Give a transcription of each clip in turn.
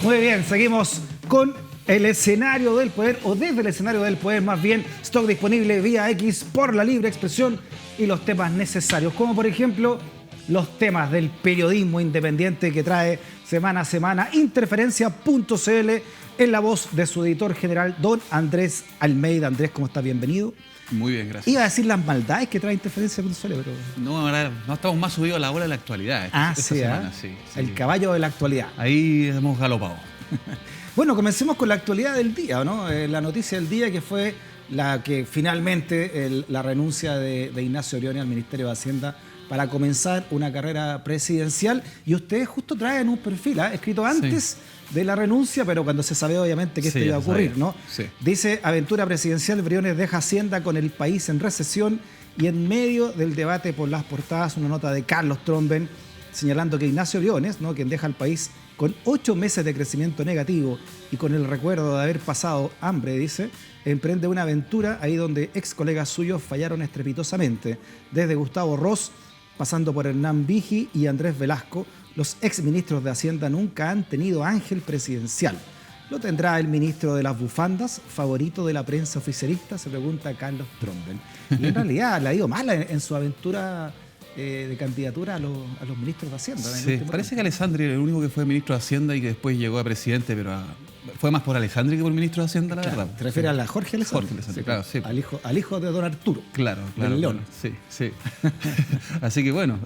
Muy bien, seguimos con el escenario del poder, o desde el escenario del poder más bien, stock disponible vía X por la libre expresión y los temas necesarios, como por ejemplo los temas del periodismo independiente que trae semana a semana Interferencia.cl en la voz de su editor general, don Andrés Almeida. Andrés, ¿cómo estás? Bienvenido. Muy bien, gracias. Iba a decir las maldades que trae Interferencia.cl, pero... No, ahora no estamos más subidos a la ola de la actualidad. Esta semana, sí. El caballo de la actualidad. Ahí hemos galopado. Bueno, comencemos con la actualidad del día, ¿no? La noticia del día que fue la que finalmente la renuncia de Ignacio Briones al Ministerio de Hacienda para comenzar una carrera presidencial. Y ustedes justo traen un perfil, escrito antes de la renuncia, pero cuando se sabe obviamente que esto iba a ocurrir, ¿no? Sí. Dice: aventura presidencial, Briones deja Hacienda con el país en recesión. Y en medio del debate por las portadas, una nota de Carlos Tromben señalando que Ignacio Briones, ¿no?, quien deja al país con 8 meses de crecimiento negativo y con el recuerdo de haber pasado hambre, dice, emprende una aventura ahí donde ex colegas suyos fallaron estrepitosamente. Desde Gustavo Ross, pasando por Hernán Vigi y Andrés Velasco, los ex ministros de Hacienda nunca han tenido ángel presidencial. ¿Lo tendrá el ministro de las bufandas, favorito de la prensa oficialista?, se pregunta Carlos Tromben. Y en realidad le ha ido mal en su aventura de candidatura a los ministros de Hacienda. Sí, parece que Alessandri era el único que fue ministro de Hacienda y que después llegó a presidente, pero fue más por Alessandri que por ministro de Hacienda, la verdad. ¿Te refieres a la Jorge Alessandri? Jorge Alessandri, sí, claro, sí. Al hijo de don Arturo. Claro. León. Sí, sí. Así que bueno,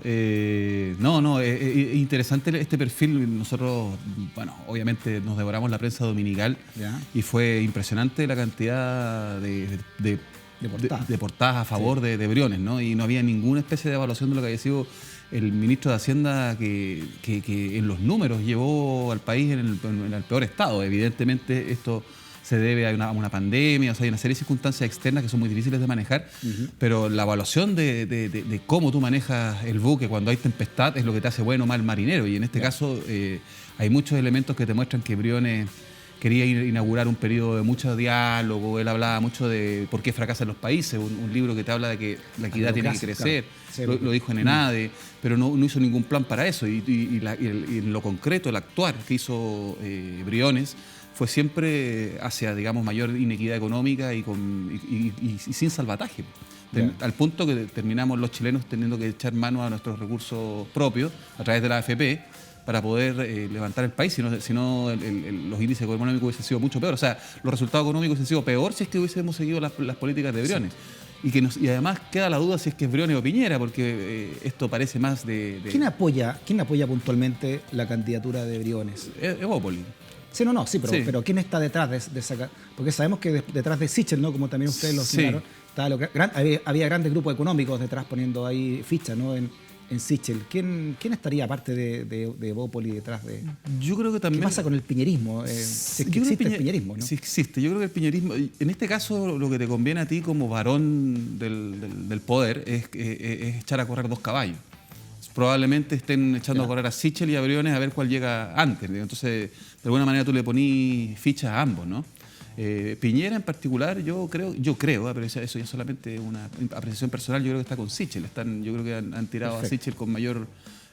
interesante este perfil. Nosotros, bueno, obviamente nos devoramos la prensa dominical. ¿Ya? Y fue impresionante la cantidad de portadas a favor de Briones, ¿no? Y no había ninguna especie de evaluación de lo que había sido el ministro de Hacienda que en los números llevó al país en el peor estado. Evidentemente esto se debe a una pandemia, o sea, hay una serie de circunstancias externas que son muy difíciles de manejar, pero la evaluación de cómo tú manejas el buque cuando hay tempestad es lo que te hace bueno o mal marinero, y en este caso hay muchos elementos que te muestran que Briones quería inaugurar un periodo de mucho diálogo. Él hablaba mucho de por qué fracasan los países, un libro que te habla de que la equidad tiene que crecer, claro. Lo dijo en ENADE, pero no hizo ningún plan para eso, y en lo concreto, el actuar que hizo Briones fue siempre hacia, digamos, mayor inequidad económica y sin salvataje. Al punto que terminamos los chilenos teniendo que echar mano a nuestros recursos propios a través de la AFP para poder levantar el país, si no los índices económicos hubiesen sido mucho peor. O sea, los resultados económicos hubiesen sido peor si es que hubiésemos seguido las políticas de Briones. Sí. Y además queda la duda si es que es Briones o Piñera, porque esto parece más de... ¿Quién apoya puntualmente la candidatura de Briones? Evópoli. Sí, pero ¿quién está detrás de esa? Porque sabemos que detrás de Sichel, ¿no?, como también ustedes lo señalaron, había grandes grupos económicos detrás poniendo ahí fichas, ¿no?, en Sichel. ¿Quién estaría aparte de Evópoli detrás de...? Yo creo que también... ¿Qué pasa con el piñerismo? Si es que existe el piñerismo, ¿no? Sí existe. Yo creo que el piñerismo... En este caso, lo que te conviene a ti como varón del poder es echar a correr 2 caballos. Probablemente estén echando a correr a Sichel y a Briones a ver cuál llega antes. Entonces, de alguna manera tú le ponís fichas a ambos, ¿no? Piñera en particular, yo creo, pero eso ya es solamente una apreciación personal, yo creo que está con Sichel. Yo creo que han tirado a Sichel con mayor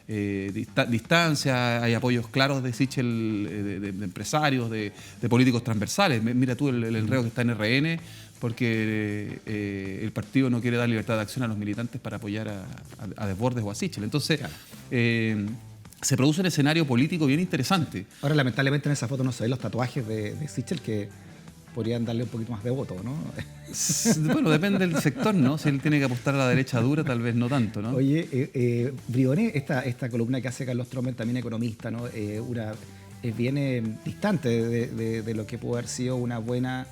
distancia. Hay apoyos claros de Sichel, de empresarios, de políticos transversales. Mira tú el enredo que está en RN, porque el partido no quiere dar libertad de acción a los militantes para apoyar a Desbordes o a Sichel. Entonces... se produce un escenario político bien interesante. Ahora, lamentablemente, en esa foto no se ven los tatuajes de Sichel, que podrían darle un poquito más de voto, ¿no? Bueno, depende del sector, ¿no? Si él tiene que apostar a la derecha dura, tal vez no tanto, ¿no? Oye, Briones, esta columna que hace Carlos Tromben, también economista, ¿no?, viene distante de lo que pudo haber sido una buena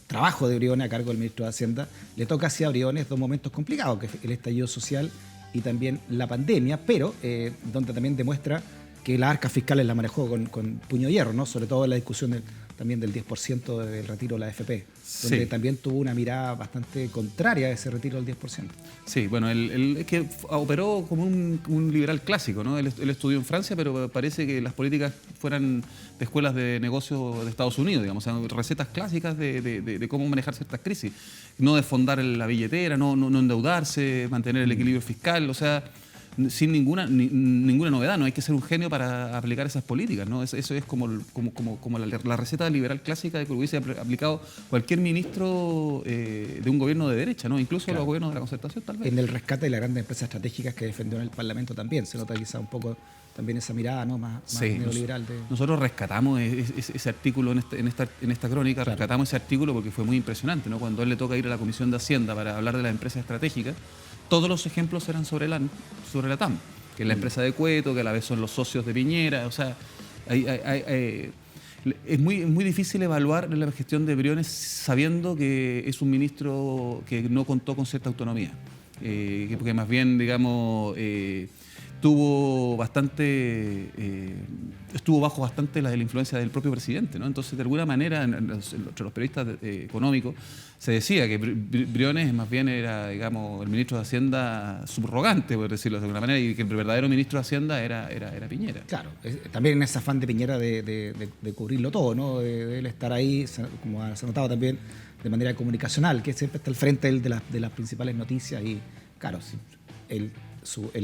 trabajo de Briones a cargo del ministro de Hacienda. Le toca así a Briones 2 momentos complicados, que es el estallido social y también la pandemia, pero donde también demuestra que las arcas fiscales la manejó con puño de hierro, ¿no? Sobre todo en la discusión también del 10% del retiro de la AFP, donde también tuvo una mirada bastante contraria a ese retiro del 10%. Sí, bueno, él es que operó como un liberal clásico, ¿no? Él estudió en Francia, pero parece que las políticas fueran de escuelas de negocio de Estados Unidos, digamos, o sea, recetas clásicas de cómo manejar ciertas crisis. No desfondar la billetera, no endeudarse, mantener el equilibrio fiscal, o sea... sin ninguna novedad. No hay que ser un genio para aplicar esas políticas, ¿no? Eso es como la receta liberal clásica de que hubiese aplicado cualquier ministro de un gobierno de derecha, ¿no? Incluso los gobiernos de la concertación, tal vez. En el rescate de las grandes empresas estratégicas que defendió en el Parlamento también se nota quizá un poco también esa mirada, ¿no? más neoliberal. Nosotros rescatamos ese artículo en esta crónica, rescatamos ese artículo porque fue muy impresionante, ¿no? Cuando a él le toca ir a la Comisión de Hacienda para hablar de las empresas estratégicas, todos los ejemplos eran sobre la TAM, que es la empresa de Cueto, que a la vez son los socios de Piñera. O sea, es muy difícil evaluar la gestión de Briones sabiendo que es un ministro que no contó con cierta autonomía, porque más bien, digamos, estuvo bajo bastante la influencia del propio presidente, ¿no? Entonces, de alguna manera, entre los periodistas económicos se decía que Briones más bien era, digamos, el ministro de Hacienda subrogante, por decirlo de alguna manera, y que el verdadero ministro de Hacienda era Piñera. Claro, también en ese afán de Piñera de cubrirlo todo, ¿no? De él estar ahí, como se ha notado también, de manera comunicacional, que siempre está al frente de las principales noticias y, claro, en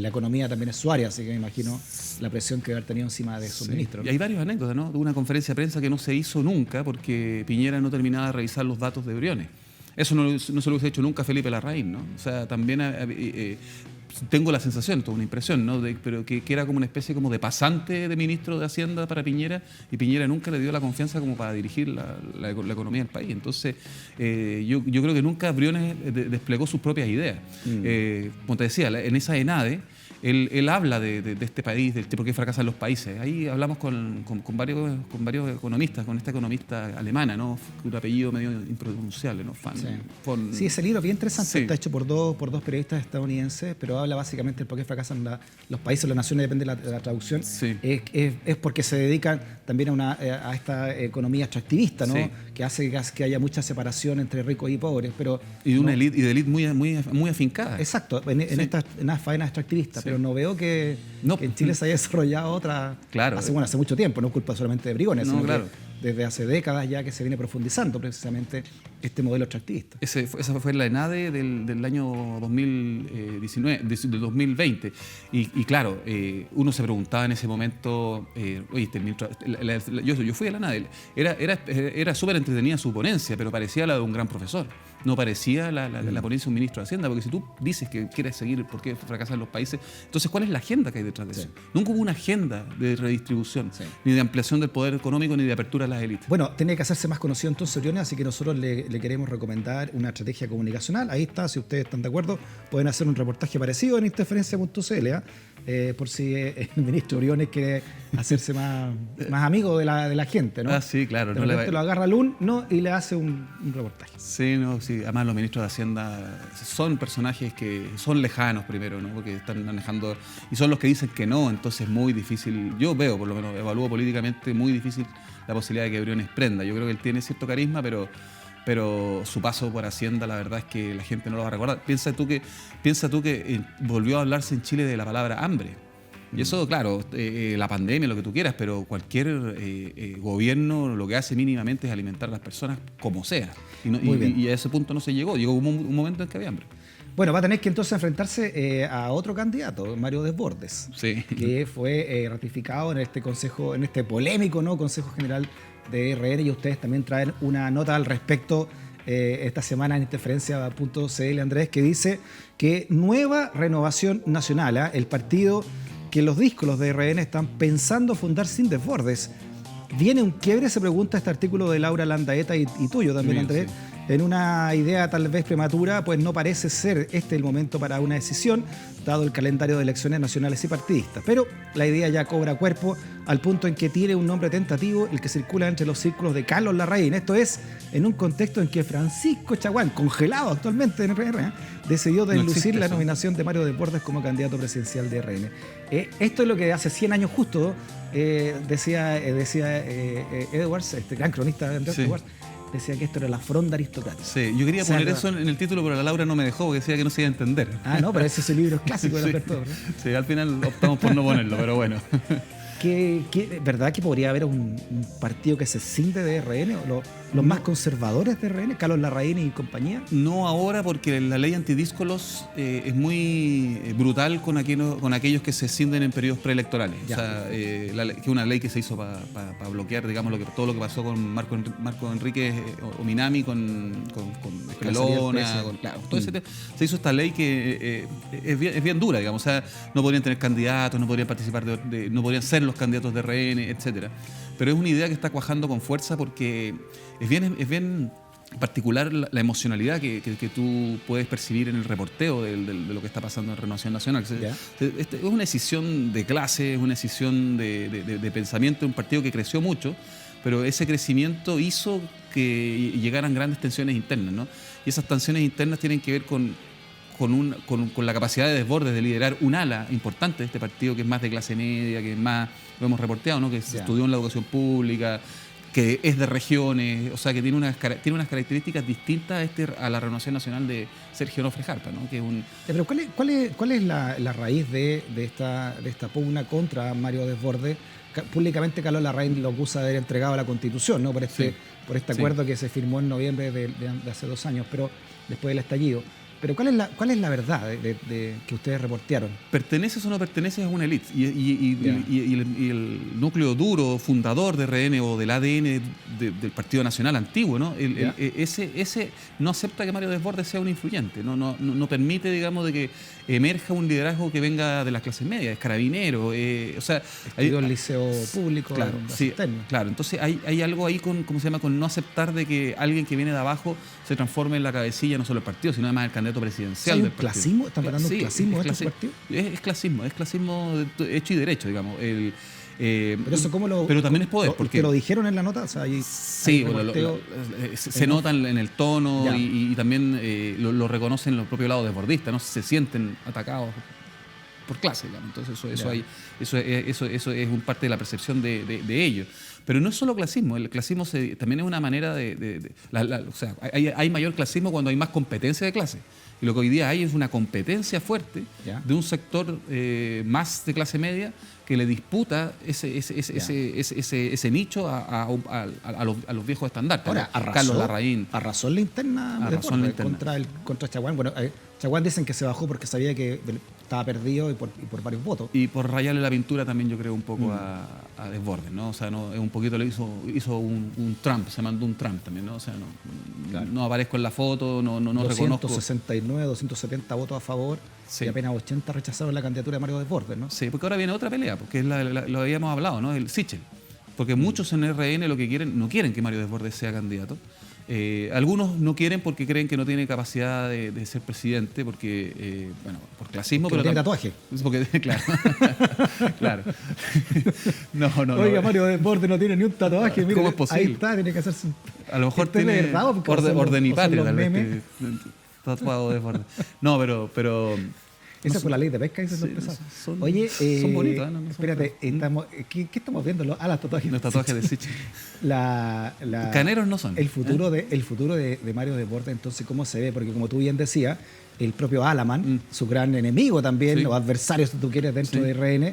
la economía también es su área, así que me imagino la presión que debe haber tenido encima de sus ministros. Y hay varias anécdotas, ¿no? De una conferencia de prensa que no se hizo nunca porque Piñera no terminaba de revisar los datos de Briones. Eso no se lo hubiese hecho nunca Felipe Larraín, ¿no? O sea, también tengo la sensación, toda una impresión, ¿no? Pero que era como una especie como de pasante de ministro de Hacienda para Piñera, y Piñera nunca le dio la confianza como para dirigir la economía del país. Entonces, yo creo que nunca Briones desplegó sus propias ideas. Como te decía, en esa ENADE, él habla de este país, del por qué fracasan los países. Ahí hablamos con varios economistas, con esta economista alemana, ¿no? Un apellido medio impronunciable, ¿no? Sí, ese libro bien interesante, está hecho por dos periodistas estadounidenses, pero habla básicamente del por qué fracasan los países, las naciones, depende de la traducción. Sí. Es porque se dedican también a esta economía extractivista, ¿no? Sí. Que hace que haya mucha separación entre ricos y pobres. Y de una élite muy afincada. Exacto, en estas faenas extractivistas. Sí. Pero no veo que en Chile se haya desarrollado otra hace mucho tiempo, no es culpa solamente de Briones, sino que desde hace décadas ya que se viene profundizando precisamente este modelo extractivista. Esa fue la ENADE del año 2019, del 2020. Y claro, uno se preguntaba en ese momento, oye, yo fui a la ENADE, era súper entretenida su ponencia, pero parecía la de un gran profesor. No parecía la ponencia de un ministro de Hacienda, porque si tú dices que quieres seguir por qué fracasan los países, entonces ¿cuál es la agenda que hay detrás de eso? Nunca hubo una agenda de redistribución, ni de ampliación del poder económico, ni de apertura a las élites. Bueno, tiene que hacerse más conocido entonces Briones, así que nosotros le queremos recomendar una estrategia comunicacional. Ahí está, si ustedes están de acuerdo, pueden hacer un reportaje parecido en interferencia.cl, por si el ministro Briones quiere hacerse más amigo de la gente, ¿no? Ah, sí, claro. De repente lo agarra Lun, ¿no? Y le hace un reportaje. Sí, además los ministros de Hacienda son personajes que son lejanos primero, ¿no? Porque están manejando, y son los que dicen que no, entonces es muy difícil, yo veo, por lo menos, evalúo políticamente muy difícil la posibilidad de que Briones prenda. Yo creo que él tiene cierto carisma, pero su paso por Hacienda, la verdad es que la gente no lo va a recordar. Piensa tú que volvió a hablarse en Chile de la palabra hambre. Y eso, claro, la pandemia, lo que tú quieras, pero cualquier gobierno lo que hace mínimamente es alimentar a las personas como sea. Y a ese punto no se llegó. Llegó un momento en que había hambre. Bueno, va a tener que entonces enfrentarse a otro candidato, Mario Desbordes, que fue ratificado en este consejo, en este polémico, ¿no? Consejo General de RN, y ustedes también traen una nota al respecto esta semana en interferencia.cl, Andrés, que dice que nueva renovación nacional, el partido que los díscolos de RN están pensando fundar sin Desbordes. ¿Viene un quiebre? Se pregunta este artículo de Laura Landaeta y tuyo también, Andrés. Sí. En una idea tal vez prematura, pues no parece ser el momento para una decisión, dado el calendario de elecciones nacionales y partidistas. Pero la idea ya cobra cuerpo al punto en que tiene un nombre tentativo, el que circula entre los círculos de Carlos Larraín. Esto es en un contexto en que Francisco Chaguán, congelado actualmente en RN, decidió deslucir la nominación de Mario Desbordes como candidato presidencial de RN. Esto es lo que hace 100 años justo decía Edwards, este gran cronista de Andrés Edwards, decía que esto era la fronda aristocrática. Sí, yo quería poner eso en el título, pero la Laura no me dejó porque decía que no se iba a entender. Ah, no, pero ese libro es clásico de Alberto. Sí, al final optamos por no ponerlo, pero bueno. ¿Verdad que podría haber un partido que se cinde de RN? ¿Los más conservadores de RN? ¿Carlos Larraín y compañía? No ahora, porque la ley antidíscolos es muy brutal con aquellos que se cinden en periodos preelectorales. Ya. O sea, que es una ley que se hizo para bloquear, digamos, todo lo que pasó con Marco Enrique Ominami, con Escalona, claro, todo ese tema. Se hizo esta ley que es bien dura, digamos. O sea, no podrían tener candidatos, no podrían participar, no podrían ser los candidatos de RN, etcétera. Pero es una idea que está cuajando con fuerza porque es bien particular la emocionalidad que tú puedes percibir en el reporteo de lo que está pasando en Renovación Nacional. Es una decisión de clase, es una decisión de pensamiento de un partido que creció mucho, pero ese crecimiento hizo que llegaran grandes tensiones internas, ¿no? Y esas tensiones internas tienen que ver con la capacidad de desbordes, de liderar un ala importante de este partido, que es más de clase media, que es más, lo hemos reporteado, ¿no? Que se estudió en la educación pública, que es de regiones, o sea, que tiene unas características distintas a la Renovación Nacional de Sergio Onofre Jarpa, ¿no? Que es un... Pero ¿cuál es la raíz de esta pugna contra Mario Desbordes? Públicamente Carlos Larraín lo acusa de haber entregado a la Constitución, ¿no? Por este acuerdo que se firmó en noviembre de hace 2 años, pero después del estallido. Pero ¿cuál es la verdad que ustedes reportearon? ¿Perteneces o no perteneces a una élite? Y el núcleo duro, fundador de RN o del ADN del Partido Nacional antiguo, ¿no? Ese no acepta que Mario Desbordes sea un influyente, no permite, digamos, de que emerja un liderazgo que venga de las clases medias, es carabinero, o sea... Estudió el liceo público. Claro, sí, claro. Entonces hay algo ahí con no aceptar de que alguien que viene de abajo se transforme en la cabecilla no solo del partido, sino además el candidato presidencial del partido. ¿Clasismo? ¿Están tratando un clasismo de estos partidos? Es clasismo hecho y derecho, digamos. Pero eso pero también es poder. Porque lo dijeron en la nota, o sea, se notan en el tono y también lo reconocen los propios lados desbordistas, ¿no? Se sienten atacados por clase, digamos. Entonces eso es un parte de la percepción de ellos. Pero no es solo clasismo, el clasismo también es una manera o sea, hay mayor clasismo cuando hay más competencia de clase. Y lo que hoy día hay es una competencia fuerte de un sector más de clase media que le disputa ese nicho a los viejos estandartes. Ahora, Carlos Larraín. Arrasó la interna contra Chaguán. Bueno, Chaguán dicen que se bajó porque sabía que estaba perdido y por varios votos. Y por rayarle la pintura también, yo creo, un poco a Desbordes, ¿no? O sea, es un poquito le hizo un Trump, se mandó un Trump también, ¿no? O sea, no aparezco en la foto, no reconozco. 269, 270 votos a favor. Sí. Y apenas 80 rechazaron la candidatura de Mario Desbordes, ¿no? Sí, porque ahora viene otra pelea, porque lo habíamos hablado, ¿no? El Sichel. Porque muchos en RN lo que no quieren que Mario Desbordes sea candidato. Algunos no quieren porque creen que no tiene capacidad de ser presidente, porque, por clasismo. Porque pero no tiene tatuaje. Porque, claro. Claro. No. Oiga, Mario Desbordes no tiene ni un tatuaje. Mire, ¿cómo es posible? Ahí está, tiene que hacerse un... A lo mejor tiene orden y patria, tal vez. Tatuado Desbordes. No, pero esa fue la ley de pesca y se sorpresa. Oye, son bonitos, ¿no? Espérate, ¿qué estamos viendo? Los tatuajes. Los tatuajes de Sichel. Caneros no son. El futuro de Mario Desbordes, entonces, ¿cómo se ve? Porque como tú bien decías, el propio Alaman, su gran enemigo también, o adversario, si tú quieres, dentro de RN,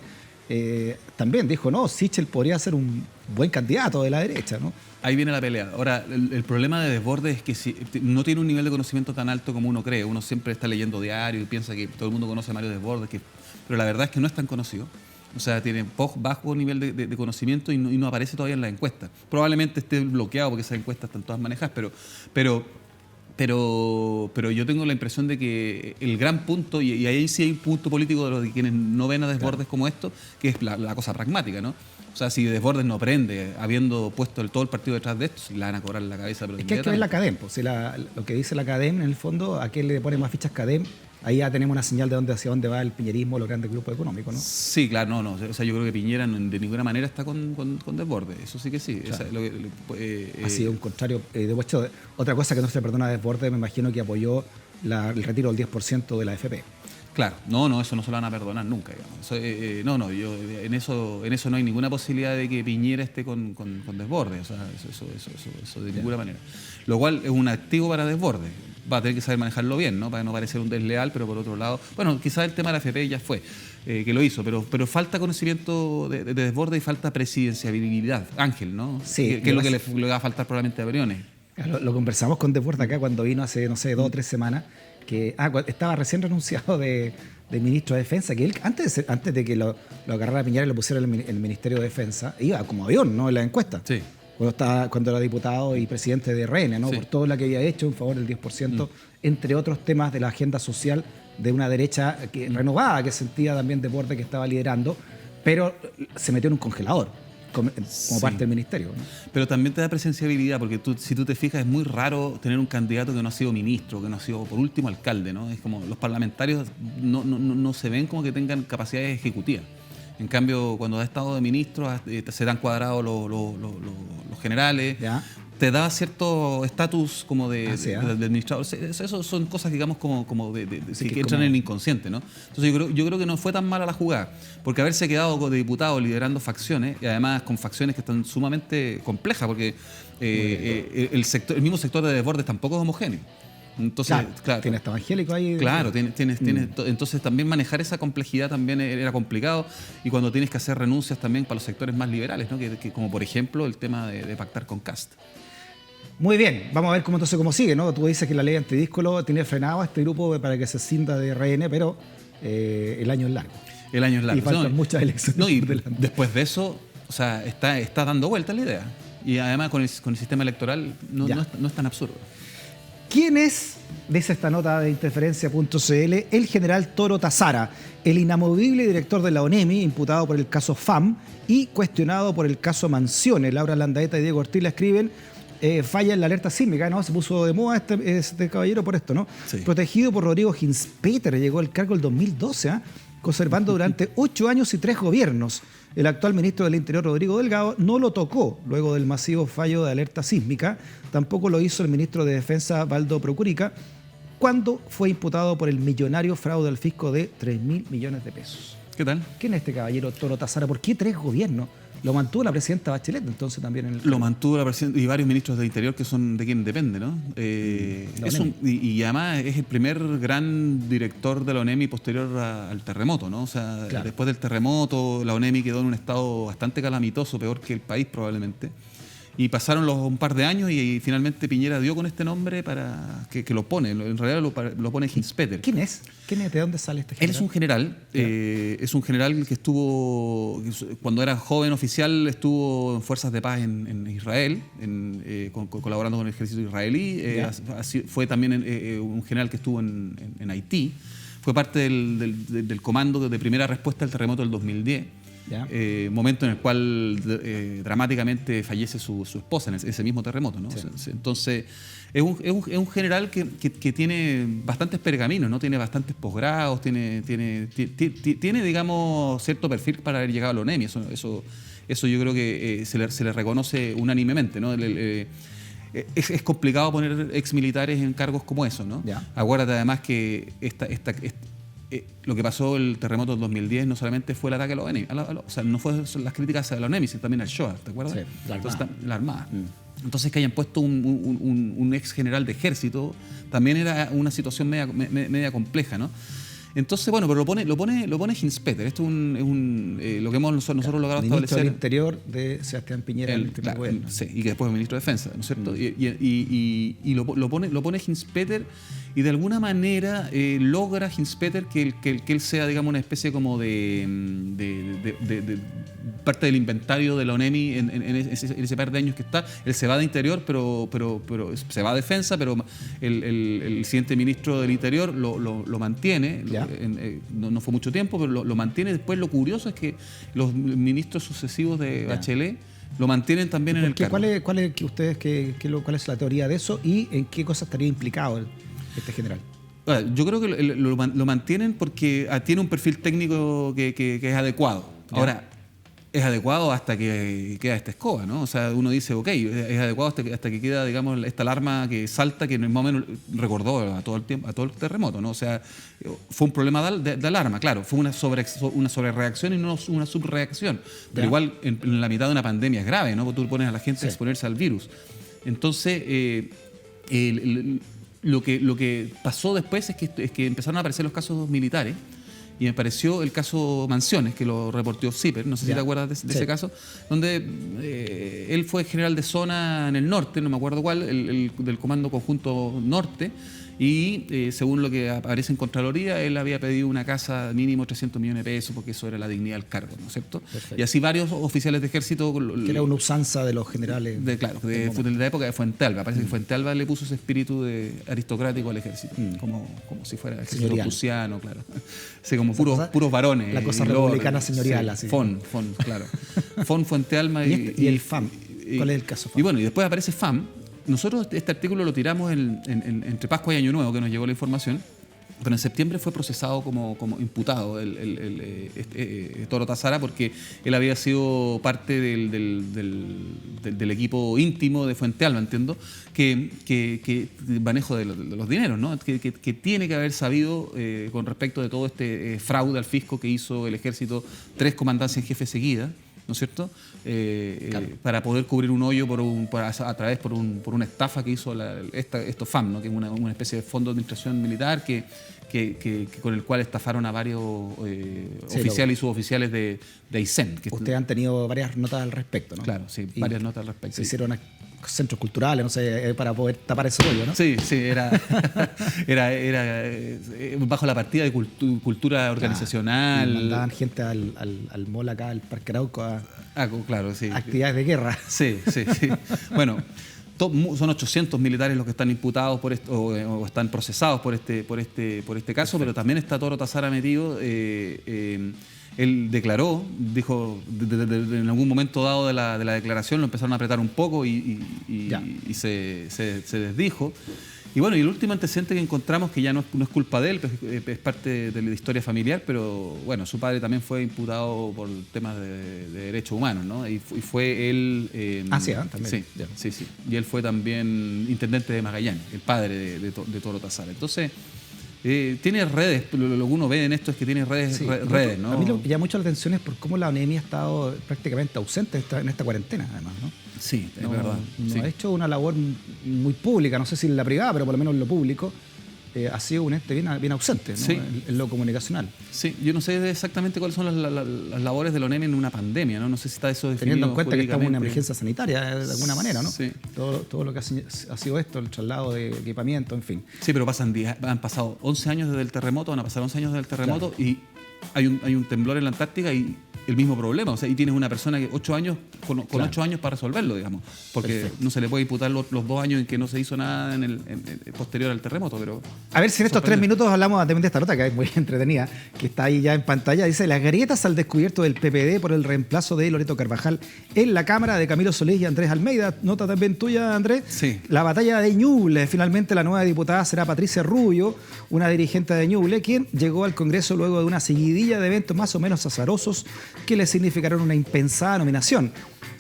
también dijo, no, Sichel podría ser un buen candidato de la derecha, ¿no? Ahí viene la pelea. Ahora, el problema de Desbordes es que no tiene un nivel de conocimiento tan alto como uno cree. Uno siempre está leyendo diario y piensa que todo el mundo conoce a Mario Desbordes, pero la verdad es que no es tan conocido. O sea, tiene bajo nivel de conocimiento y no aparece todavía en las encuestas. Probablemente esté bloqueado porque esas encuestas están todas manejadas, pero yo tengo la impresión de que el gran punto, y ahí sí hay un punto político de los de quienes no ven a Desbordes como esto, que es la cosa pragmática, ¿no? O sea, si Desbordes no aprende, habiendo puesto todo el partido detrás de esto, le van a cobrar la cabeza. Pero es que hay que ver la CADEM. Pues, lo que dice la CADEM, en el fondo, ¿a qué le pone más fichas CADEM? Ahí ya tenemos una señal de hacia dónde va el piñerismo, los grandes grupos económicos, ¿no? Sí, claro, no. O sea, yo creo que Piñera de ninguna manera está con Desbordes. Eso sí que sí. Claro. Ha sido un contrario. De hecho, otra cosa que no se le perdona a Desbordes, me imagino que apoyó el retiro del 10% de la AFP. Claro, eso no se lo van a perdonar nunca, digamos. En eso no hay ninguna posibilidad de que Piñera esté con Desbordes, o sea, eso de ninguna manera. Lo cual es un activo para Desbordes. va a tener que saber manejarlo bien, ¿no? Para no parecer un desleal, pero por otro lado, bueno, quizás el tema de la AFP ya fue, que lo hizo, pero falta conocimiento de desborde y falta presidenciabilidad, Ángel, ¿no? Sí. Que es lo que le va a faltar probablemente a Briones. Lo conversamos con Desbordes acá cuando vino hace, no sé, 2 o 3 semanas, que estaba recién renunciado de ministro de Defensa, que él, antes de que lo agarrara Piñera y lo pusiera en el Ministerio de Defensa, iba como avión, ¿no? En la encuesta. Sí. Cuando era diputado y presidente de RN, ¿no? Sí. Por todo lo que había hecho en favor del 10%, entre otros temas de la agenda social de una derecha renovada, que sentía también Desbordes que estaba liderando, pero se metió en un congelador como parte del ministerio, ¿no? Pero también te da presenciabilidad, porque si tú te fijas, es muy raro tener un candidato que no ha sido ministro, que no ha sido, por último, alcalde, ¿no? Es como los parlamentarios no se ven como que tengan capacidades ejecutivas. En cambio, cuando ha estado de ministro, se dan cuadrados los generales. ¿Ya? Te da cierto estatus como de administrador. Eso son cosas, digamos, como que entran en el inconsciente, ¿no? Entonces yo creo que no fue tan mala la jugada, porque haberse quedado de diputado liderando facciones, y además con facciones que están sumamente complejas, porque el mismo sector de Desbordes tampoco es homogéneo. Entonces, claro, tienes evangélico ahí. Claro, entonces también manejar esa complejidad también era complicado, y cuando tienes que hacer renuncias también para los sectores más liberales, ¿no? Que como por ejemplo el tema de pactar con Kast. Muy bien, vamos a ver cómo sigue, ¿no? Tú dices que la ley antidíscolo tiene frenado a este grupo para que se cinda de RN, pero el año es largo. El año es largo. Y faltan muchas elecciones. No, y después de eso, o sea, está dando vuelta la idea. Y además con el sistema electoral no es tan absurdo. ¿Quién es, dice esta nota de interferencia.cl, el general Toro Tazara, el inamovible director de la ONEMI, imputado por el caso FAM y cuestionado por el caso Mansiones? Laura Landaeta y Diego Ortiz la escriben. Falla en la alerta sísmica, ¿no? Se puso de moda este caballero por esto, ¿no? Sí. Protegido por Rodrigo Hinspeter, llegó al cargo el 2012, conservando durante 8 años y 3 gobiernos. El actual ministro del Interior, Rodrigo Delgado, no lo tocó luego del masivo fallo de alerta sísmica. Tampoco lo hizo el ministro de Defensa, Valdo Procurica, cuando fue imputado por el millonario fraude al fisco de 3.000 millones de pesos. ¿Qué tal? ¿Quién es este caballero Toro Tazara? ¿Por qué 3 gobiernos? Lo mantuvo la presidenta Bachelet, entonces también en el... Lo mantuvo la presidenta y varios ministros del Interior que son de quien depende, ¿no? Y además es el primer gran director de la ONEMI posterior al terremoto, ¿no? O sea, claro, después del terremoto, la ONEMI quedó en un estado bastante calamitoso, peor que el país probablemente. Y pasaron un par de años y finalmente Piñera dio con este nombre para que lo pone. En realidad lo pone Hinspeter. ¿Quién es? ¿De dónde sale este general? Él es un general que estuvo, cuando era joven oficial, estuvo en fuerzas de paz en Israel, colaborando con el ejército israelí. Fue también un general que estuvo en Haití. Fue parte del comando de primera respuesta al terremoto del 2010. Momento en el cual dramáticamente fallece su esposa en ese mismo terremoto, ¿no? Sí. Entonces es un general que tiene bastantes pergaminos, ¿no? Tiene bastantes posgrados, tiene digamos cierto perfil para haber llegado a la ONEMI. Eso yo creo que se le reconoce unánimemente, ¿no? Es complicado poner exmilitares en cargos como esos, ¿no? Acuérdate además que lo que pasó el terremoto del 2010 no solamente fue el ataque a la ONEMI, o sea, no fue las críticas a la ONEMI, sino también al Shoah, ¿te acuerdas? Sí, la Armada. Entonces que hayan puesto un ex general de ejército también era una situación media compleja, ¿no? Entonces, bueno, pero lo pone Hinspeter. Esto es lo que hemos nosotros logrado ministro establecer. Del Interior de Sebastián Piñera. Sí, y que después es ministro de Defensa, ¿no es cierto? Y lo pone Hinspeter, y de alguna manera logra Hinspeter que él sea, digamos, una especie como de parte del inventario de la ONEMI en ese par de años que está. Él se va de Interior, pero se va a Defensa, pero el siguiente ministro del Interior lo mantiene. No fue mucho tiempo, pero lo mantiene. Después lo curioso es que los ministros sucesivos de Bachelet lo mantienen también en el cargo. ¿Cuál es la teoría de eso y en qué cosa estaría implicado este general? Yo creo que lo mantienen porque tiene un perfil técnico que es adecuado. Ahora, es adecuado hasta que queda esta escoba, ¿no? O sea, uno dice, ok, es adecuado hasta que queda, digamos, esta alarma que salta, que más o menos recordó a todo el terremoto, ¿no? O sea, fue un problema de alarma, claro, fue una sobrereacción y no una subreacción. Pero igual, en la mitad de una pandemia es grave, ¿no? Porque tú pones a la gente a exponerse al virus. Entonces, lo que pasó después es que empezaron a aparecer los casos militares. Y me pareció el caso Mansiones, que lo reportó Zipper, no sé si te acuerdas de ese caso, donde él fue general de zona en el norte, no me acuerdo cuál, del Comando Conjunto Norte, y según lo que aparece en Contraloría, él había pedido una casa mínimo 300 millones de pesos, porque eso era la dignidad del cargo, ¿no es cierto? Perfecto. Y así varios oficiales de ejército... Que era una usanza de los generales. Claro, de la época de Fuentealba. Parece que Fuentealba le puso ese espíritu aristocrático al ejército, como si fuera el ejército prusiano, claro. Sí, como puros varones. La cosa republicana señorial, sí, así. Claro. Fuentealba y el FAM. ¿Cuál es el caso FAM? Y bueno, y después aparece FAM. Nosotros este artículo lo tiramos entre Pascua y Año Nuevo, que nos llegó la información, pero en septiembre fue procesado como imputado Toro Tazara, porque él había sido parte del equipo íntimo de Fuentealba, entiendo, que manejo de los dineros, ¿no? Que tiene que haber sabido con respecto de todo este fraude al fisco que hizo el ejército, 3 comandancias en jefe seguidas, ¿no es cierto? Claro. Para poder cubrir un hoyo por una estafa que hizo esto FAM, ¿no? Que es una especie de fondo de administración militar con el cual estafaron a varios oficiales y suboficiales de Aysén. Ustedes han tenido varias notas al respecto, ¿no? Claro, sí, varias notas al respecto. Se hicieron centros culturales, no sé, para poder tapar ese hoyo, ¿no? Sí, era bajo la partida de cultura organizacional. Mandaban gente al mall acá, al Parque Arauco, claro, sí. Actividades de guerra. Sí. Bueno, son 800 militares los que están imputados por esto, o están procesados por este caso, pero también está Toro Tazara metido. Él dijo, en algún momento dado de la declaración lo empezaron a apretar un poco y se desdijo. Y bueno, y el último antecedente que encontramos, que ya no es culpa de él, es parte de la historia familiar, pero bueno, su padre también fue imputado por temas de derechos humanos, ¿no? Y fue él... también. Sí. Y él fue también intendente de Magallanes, el padre de Toro Tazara. Entonces... tiene redes, lo que uno ve en esto es que tiene redes, ¿no? A mí lo que llama mucho la atención es por cómo la ONEMI ha estado prácticamente ausente en esta cuarentena, además, ¿no? Sí, es verdad. No ha hecho una labor muy pública, no sé si en la privada, pero por lo menos en lo público ha sido un ente bien ausente, ¿no? Sí. En lo comunicacional. Sí, yo no sé exactamente cuáles son las labores de la ONEMI en una pandemia, ¿no? No sé si está eso definido. Teniendo en cuenta que estamos en una emergencia sanitaria, de alguna manera, ¿no? Sí. Todo lo que ha sido esto, el traslado de equipamiento, en fin. Sí, pero han pasado 11 años desde el terremoto, van a pasar 11 años desde el terremoto, claro. Y hay un temblor en la Antártica y el mismo problema, o sea, y tienes una persona que 8 años, con claro. 8 años para resolverlo, digamos, porque perfecto. No se le puede imputar los 2 años en que no se hizo nada posterior al terremoto, pero... A ver si en estos 3 minutos hablamos de esta nota, que es muy entretenida, que está ahí ya en pantalla. Dice: las grietas al descubierto del PPD por el reemplazo de Loreto Carvajal en la Cámara de Camilo Solís y Andrés Almeida. Nota también tuya, Andrés. Sí. La batalla de Ñuble. Finalmente la nueva diputada será Patricia Rubio, una dirigente de Ñuble, quien llegó al Congreso luego de una seguidilla de eventos más o menos azarosos que le significaron una impensada nominación.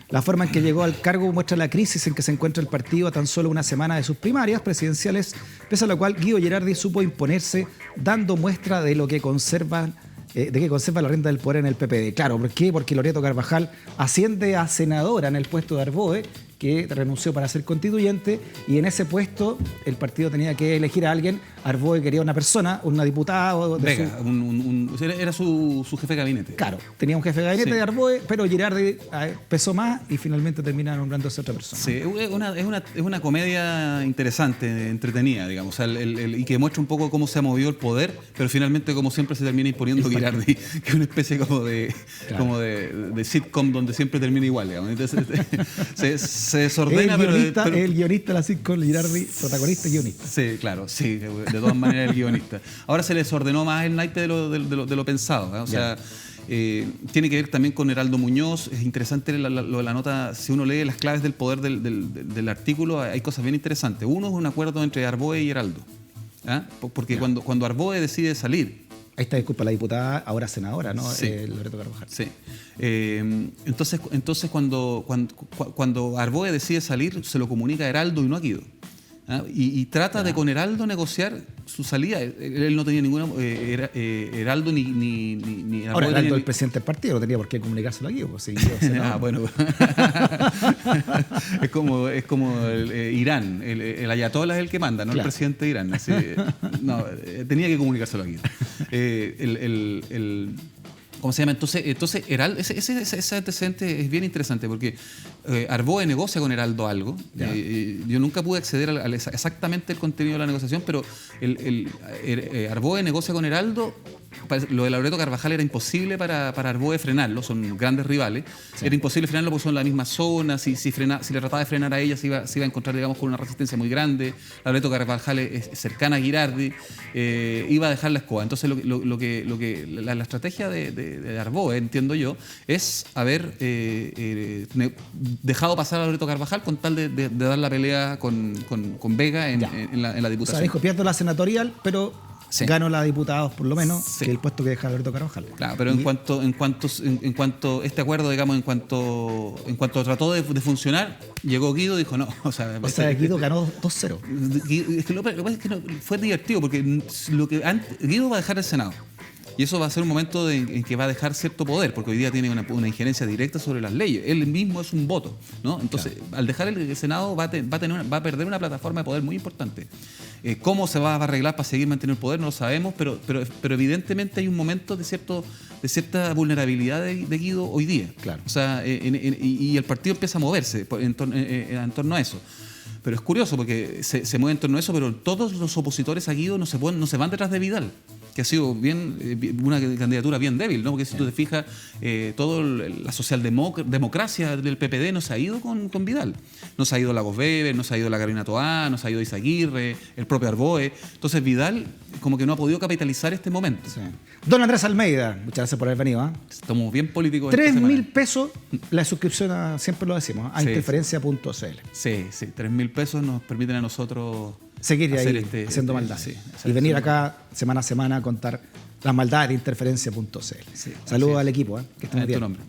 La forma en que llegó al cargo muestra la crisis en que se encuentra el partido a tan solo una semana de sus primarias presidenciales, pese a lo cual Guido Girardi supo imponerse, dando muestra de lo que conserva la rienda del poder en el PPD. Claro, ¿por qué? Porque Loreto Carvajal asciende a senadora en el puesto de Arboe, que renunció para ser constituyente, y en ese puesto el partido tenía que elegir a alguien. Arboe quería una persona, una diputada. Era su jefe de gabinete. Claro, tenía un jefe de gabinete, sí, de Arboe, pero Girardi pesó más y finalmente termina nombrándose a otra persona. Sí, es una comedia interesante, entretenida, digamos, y que muestra un poco cómo se ha movido el poder, pero finalmente, como siempre, se termina imponiendo Girardi, que es una especie como de sitcom donde siempre termina igual, digamos. Entonces, se desordena, el guionista de la sitcom, Girardi, protagonista y guionista. Sí, claro, sí, de todas maneras el guionista. Ahora se le desordenó más el naipe de lo pensado, ¿eh? O sea, tiene que ver también con Heraldo Muñoz. Es interesante la nota, si uno lee las claves del poder del artículo, hay cosas bien interesantes. Uno es un acuerdo entre Arboe y Heraldo, ¿eh? Porque cuando Arboe decide salir... Ahí está, disculpa, la diputada, ahora senadora, ¿no? Sí. Loreto Carvajal. Sí. Entonces cuando Arboe decide salir, se lo comunica a Heraldo y no a Guido. y trata de con Heraldo negociar su salida. Él no tenía ninguna... Heraldo ni ahora, Heraldo, el presidente del partido, no tenía por qué comunicárselo aquí. Pues, bueno. es como Irán. El ayatollah es el que manda, no el presidente de Irán. Así, tenía que comunicárselo aquí. ¿Cómo se llama? Entonces Heraldo, ese antecedente es bien interesante porque Arboe negocia con Heraldo algo. Yo nunca pude acceder a exactamente el contenido de la negociación, pero Arboe negocia con Heraldo. Lo de Loreto Carvajal era imposible para Arboe frenarlo, son grandes rivales. Era imposible frenarlo porque son en la misma zona. Si le trataba de frenar a ella, se iba a encontrar, digamos, con una resistencia muy grande. Loreto Carvajal es cercana a Girardi, iba a dejar la escoba. Entonces, la estrategia de Arboe, entiendo yo, es haber dejado pasar a Loreto Carvajal con tal de dar la pelea con Vega en la diputación. O sea, dijo, pierdo la senatorial, pero... Ganó la diputados, por lo menos, que el puesto que deja Alberto Carvajal. Claro, pero en cuanto este acuerdo, digamos, en cuanto trató de funcionar, llegó Guido y dijo no. O sea, Guido ganó 2-0. Es que lo que pasa es que fue divertido, porque Guido va a dejar el Senado. Y eso va a ser un momento en que va a dejar cierto poder, porque hoy día tiene una injerencia directa sobre las leyes. Él mismo es un voto, ¿no? Entonces, al dejar el Senado va a perder una plataforma de poder muy importante. ¿Cómo se va a arreglar para seguir manteniendo el poder? No lo sabemos, pero evidentemente hay un momento de cierta vulnerabilidad de Guido hoy día. Claro. O sea, y el partido empieza a moverse en torno a eso. Pero es curioso porque se mueve en torno a eso, pero todos los opositores a Guido no se van detrás de Vidal, que ha sido una candidatura bien débil, ¿no? Porque si tú te fijas, toda la socialdemocracia del PPD no se ha ido con Vidal. No se ha ido Lagos Weber, no se ha ido la Carolina Toá, no se ha ido Izaguirre, el propio Arboe. Entonces Vidal como que no ha podido capitalizar este momento. Sí. Don Andrés Almeida, muchas gracias por haber venido. Estamos bien políticos. 3.000 pesos la suscripción, siempre lo decimos, a interferencia.cl. Sí, 3.000 pesos nos permiten a nosotros seguir ahí haciendo maldades. Y venir acá semana a semana a contar las maldades de interferencia.cl. Saludos al equipo, que estén bien. Tu nombre.